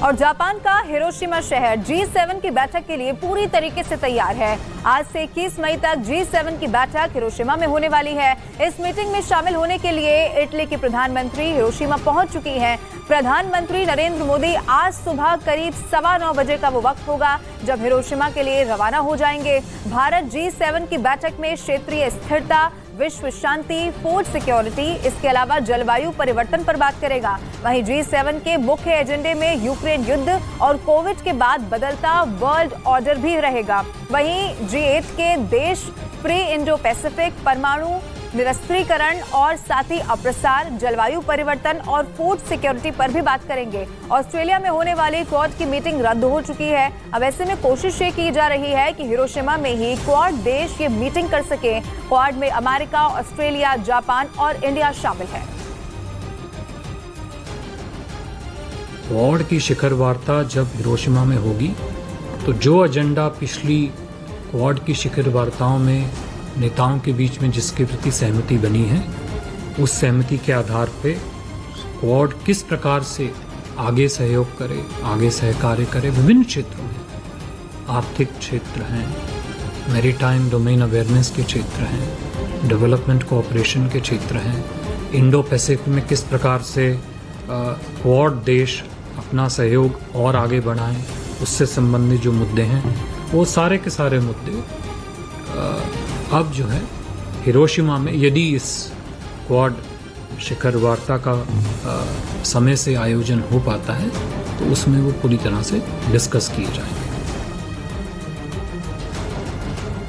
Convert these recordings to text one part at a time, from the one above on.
और जापान का हिरोशिमा शहर G7 की बैठक के लिए पूरी तरीके से तैयार है। आज से 21 मई तक G7 की बैठक हिरोशिमा में होने वाली है। इस मीटिंग में शामिल होने के लिए इटली की प्रधानमंत्री हिरोशिमा पहुंच चुकी हैं। प्रधानमंत्री नरेंद्र मोदी आज सुबह करीब 9:15 बजे का वो वक्त होगा जब हिरोशिमा के लिए रवाना हो जाएंगे। भारत G7 की बैठक में क्षेत्रीय स्थिरता, विश्व शांति, फूड सिक्योरिटी, इसके अलावा जलवायु परिवर्तन पर बात करेगा। वहीं G7 के मुख्य एजेंडे में यूक्रेन युद्ध और कोविड के बाद बदलता वर्ल्ड ऑर्डर भी रहेगा। वहीं G8 के देश फ्री इंडो पैसिफिक, परमाणु निरस्त्रीकरण और साथ ही अप्रसार, जलवायु परिवर्तन और फूड सिक्योरिटी पर भी बात करेंगे। ऑस्ट्रेलिया में होने वाली क्वाड की मीटिंग रद्द हो चुकी है। अब ऐसे में कोशिश ये की जा रही है कि हिरोशिमा में ही क्वाड देश ये मीटिंग कर सके। क्वाड में अमेरिका, ऑस्ट्रेलिया, जापान और इंडिया शामिल है। क्वाड की शिखर वार्ता जब हिरोशिमा में होगी तो जो एजेंडा पिछली क्वाड की शिखर वार्ताओं में नेताओं के बीच में जिसके प्रति सहमति बनी है, उस सहमति के आधार पे क्वाड किस प्रकार से आगे सहयोग करे, आगे सहकार्य करे विभिन्न क्षेत्रों में। आर्थिक क्षेत्र हैं, मैरीटाइम डोमेन अवेयरनेस के क्षेत्र हैं, डेवलपमेंट कोऑपरेशन के क्षेत्र हैं, इंडो पैसिफिक में किस प्रकार से क्वाड देश अपना सहयोग और आगे बढ़ाएं, उससे संबंधित जो मुद्दे हैं वो सारे के सारे मुद्दे अब जो है हिरोशिमा में, यदि इस क्वाड शिखर वार्ता का समय से आयोजन हो पाता है तो उसमें वो पूरी तरह से डिस्कस किए जाएंगे।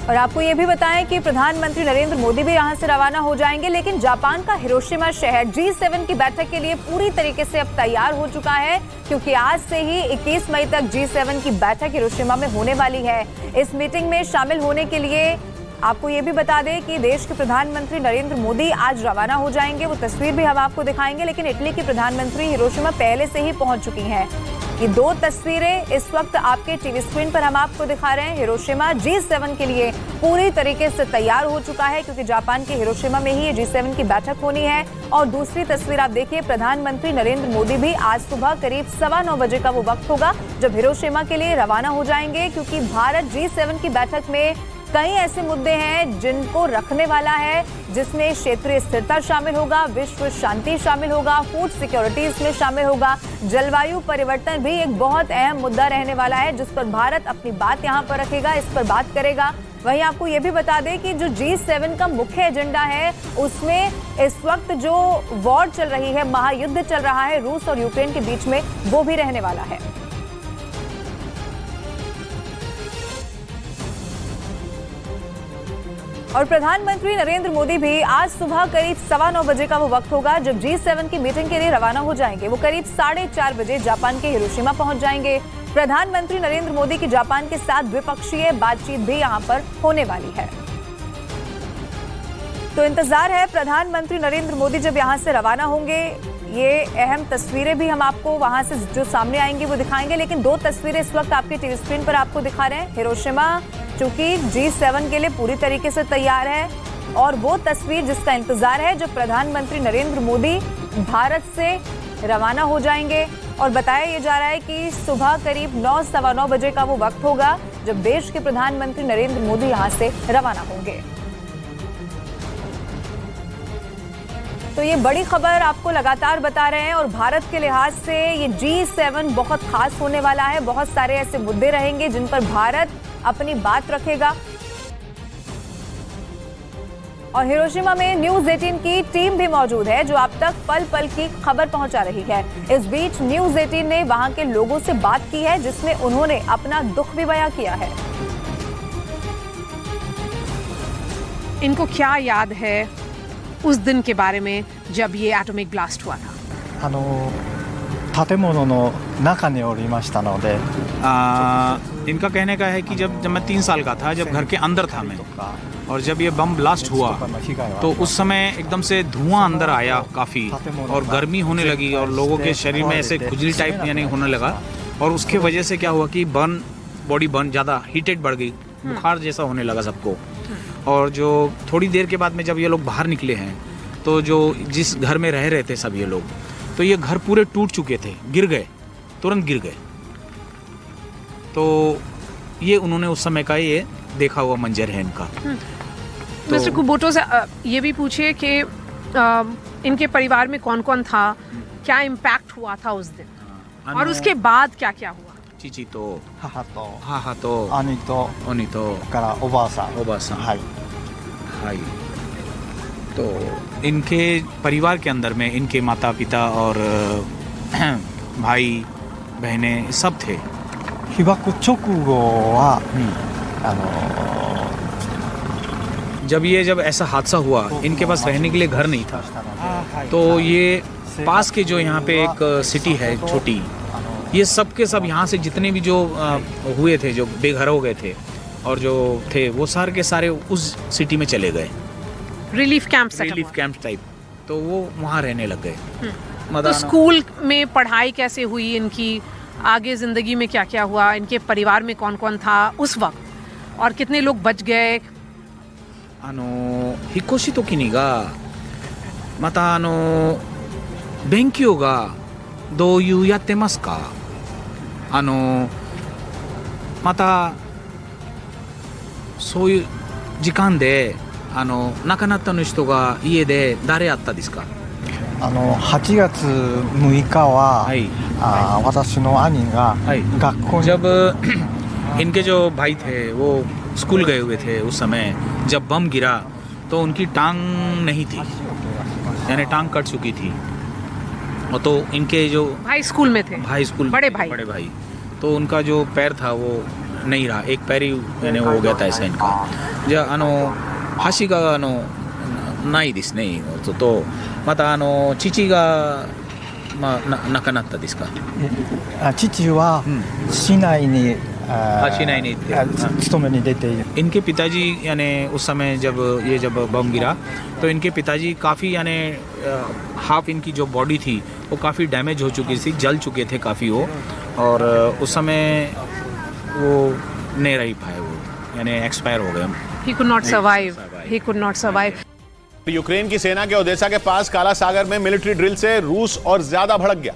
और आपको ये भी बताएं कि प्रधानमंत्री नरेंद्र मोदी भी यहां से रवाना हो जाएंगे, लेकिन जापान का हिरोशिमा शहर G7 की बैठक के लिए पूरी तरीके से अब तैयार हो चुका है, क्योंकि आज से ही 21 मई तक G7 की बैठक हिरोशिमा में होने वाली है। इस मीटिंग में शामिल होने के लिए आपको ये भी बता दें कि देश के प्रधानमंत्री नरेंद्र मोदी आज रवाना हो जाएंगे। वो तस्वीर भी हम आपको दिखाएंगे, लेकिन इटली की प्रधानमंत्री हिरोशिमा पहले से ही पहुंच चुकी हैं। ये दो तस्वीरें इस वक्त आपके टीवी स्क्रीन पर हम आपको दिखा रहे हैं। हिरोशिमा G7 के लिए पूरी तरीके से तैयार हो चुका है, क्योंकि जापान के हिरोशिमा में ही ये G7 की बैठक होनी है। और दूसरी तस्वीर आप देखिए, प्रधानमंत्री नरेंद्र मोदी भी आज सुबह करीब 9:15 बजे का वो वक्त होगा जब हिरोशिमा के लिए रवाना हो जाएंगे, क्योंकि भारत G7 की बैठक में कई ऐसे मुद्दे हैं जिनको रखने वाला है, जिसमें क्षेत्रीय स्थिरता शामिल होगा, विश्व शांति शामिल होगा, फूड सिक्योरिटी इसमें शामिल होगा, जलवायु परिवर्तन भी एक बहुत अहम मुद्दा रहने वाला है, जिस पर भारत अपनी बात यहां पर रखेगा, इस पर बात करेगा। वहीं आपको ये भी बता दें कि जो G7 का मुख्य एजेंडा है उसमें इस वक्त जो वॉर चल रही है, महायुद्ध चल रहा है रूस और यूक्रेन के बीच में, वो भी रहने वाला है। और प्रधानमंत्री नरेंद्र मोदी भी आज सुबह करीब 9:15 बजे का वो वक्त होगा जब G7 की मीटिंग के लिए रवाना हो जाएंगे। वो करीब 4:30 बजे जापान के हिरोशिमा पहुंच जाएंगे। प्रधानमंत्री नरेंद्र मोदी की जापान के साथ द्विपक्षीय बातचीत भी यहां पर होने वाली है। तो इंतजार है प्रधानमंत्री नरेंद्र मोदी जब यहां से रवाना होंगे। ये अहम तस्वीरें भी हम आपको वहां से जो सामने आएंगी वो दिखाएंगे, लेकिन दो तस्वीरें इस वक्त आपके टीवी स्क्रीन पर आपको दिखा रहे हैं। हिरोशिमा चूंकि G7 के लिए पूरी तरीके से तैयार है, और वो तस्वीर जिसका इंतजार है जब प्रधानमंत्री नरेंद्र मोदी भारत से रवाना हो जाएंगे। और बताया ये जा रहा है कि सुबह करीब 9, 9:15 बजे का वो वक्त होगा जब देश के प्रधानमंत्री नरेंद्र मोदी यहाँ से रवाना होंगे। तो ये बड़ी खबर आपको लगातार बता रहे हैं, और भारत के लिहाज से ये G7 बहुत खास होने वाला है। बहुत सारे ऐसे मुद्दे रहेंगे जिन पर भारत अपनी बात रखेगा। और हिरोशिमा में न्यूज़ 18 की टीम भी मौजूद है, जो आप तक पल पल की खबर पहुंचा रही है। इस बीच न्यूज़ 18 ने वहां के लोगों से बात की है, जिसमें उन्होंने अपना दुख भी बयां किया है। इनको क्या याद है उस दिन के बारे में जब ये एटॉमिक ब्लास्ट हुआ था? 建物の中におりましたので इनका कहने का है कि जब मैं 3 साल का था, जब घर के अंदर था मैं, और जब ये बम ब्लास्ट हुआ तो उस समय एकदम से धुआं अंदर आया काफ़ी, और गर्मी होने लगी और लोगों के शरीर में ऐसे खुजली टाइप यानी होने लगा, और उसके वजह से क्या हुआ कि बॉडी बर्न ज़्यादा हीटेड बढ़ गई, बुखार जैसा होने लगा सबको। और जो थोड़ी देर के बाद में जब ये लोग बाहर निकले हैं तो जो जिस घर में रह रहे थे सब ये लोग, तो ये घर पूरे टूट चुके थे, गिर गए, तुरंत गिर गए। तो ये उन्होंने उस समय का ये देखा हुआ मंजर है इनका। मिस्टर कुबोटो से ये भी पूछिए कि इनके परिवार में कौन कौन था, क्या इम्पैक्ट हुआ था उस दिन और उसके बाद क्या क्या हुआ। 父と母と母と兄と兄とからおばあさんおばあさんはい भाई। तो इनके परिवार के अंदर में इनके माता पिता और भाई बहनें सब थे। 被爆直後はजब ऐसा हादसा हुआ इनके पास रहने के लिए घर नहीं था, तो ये पास के जो यहाँ पे एक सिटी है छोटी, ये सब के सब यहाँ से जितने भी जो हुए थे, जो बेघर हो गए थे और जो थे वो सारे के सारे उस सिटी में चले गए, रिलीफ कैंप टाइप, तो वो वहाँ रहने लग गए। तो स्कूल में पढ़ाई कैसे हुई इनकी, आगे जिंदगी में क्या क्या हुआ, इनके परिवार में कौन कौन था उस वक्त और कितने लोग बच गए। 引っ越し時にがまた勉強がどういうやってますか。またそういう時間で亡くなったの人が家で誰やったですか。8月6日は、はい私の兄が学校に、जब इनके जो भाई थे वो स्कूल गए हुए थे उस समय जब बम गिरा तो उनकी टांग नहीं थी, यानी टांग कट चुकी थी। और तो इनके जो भाई स्कूल में थे, बड़े भाई, तो उनका जो पैर था वो नहीं रहा, एक पैर ही यानी हो गया था ऐसा इनका। हाशी काないですね。とまた父が亡くなったですか。父は市内に市内に行って勤めに出ている。 इनके पिताजी यानी उस समय जब बम गिरा तो इनके पिताजी काफ़ी यानी हाफ इनकी जो बॉडी थी वो काफ़ी डैमेज हो चुकी थी, जल चुके थे काफ़ी वो, और उस समय वो नहीं रह पाए, वो यानी एक्सपायर हो गए। He could not survive. Ukraine की सेना के ओदेसा के पास काला सागर में मिलिट्री ड्रिल से रूस और ज्यादा भड़क गया।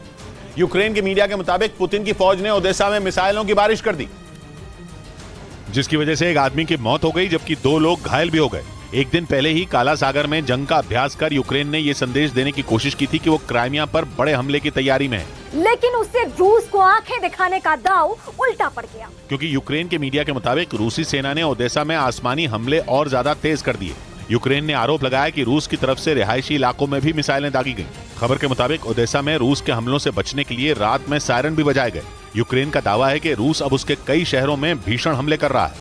यूक्रेन के मीडिया के मुताबिक पुतिन की फौज ने ओदेसा में मिसाइलों की बारिश कर दी, जिसकी वजह से एक आदमी की मौत हो गई जबकि 2 लोग घायल भी हो गए। एक दिन पहले ही काला सागर में जंग का अभ्यास कर यूक्रेन ने यह संदेश देने की कोशिश की थी कि वो क्राइमिया पर बड़े हमले की तैयारी में है, लेकिन उससे रूस को आंखें दिखाने का दांव उल्टा पड़ गया, क्योंकि यूक्रेन के मीडिया के मुताबिक रूसी सेना ने ओदेसा में आसमानी हमले और ज्यादा तेज कर दिए। यूक्रेन ने आरोप लगाया कि रूस की तरफ से रिहायशी इलाकों में भी मिसाइलें दागी गईं। खबर के मुताबिक ओदेसा में रूस के हमलों से बचने के लिए रात में सायरन भी बजाए गए। यूक्रेन का दावा है कि रूस अब उसके कई शहरों में भीषण हमले कर रहा है।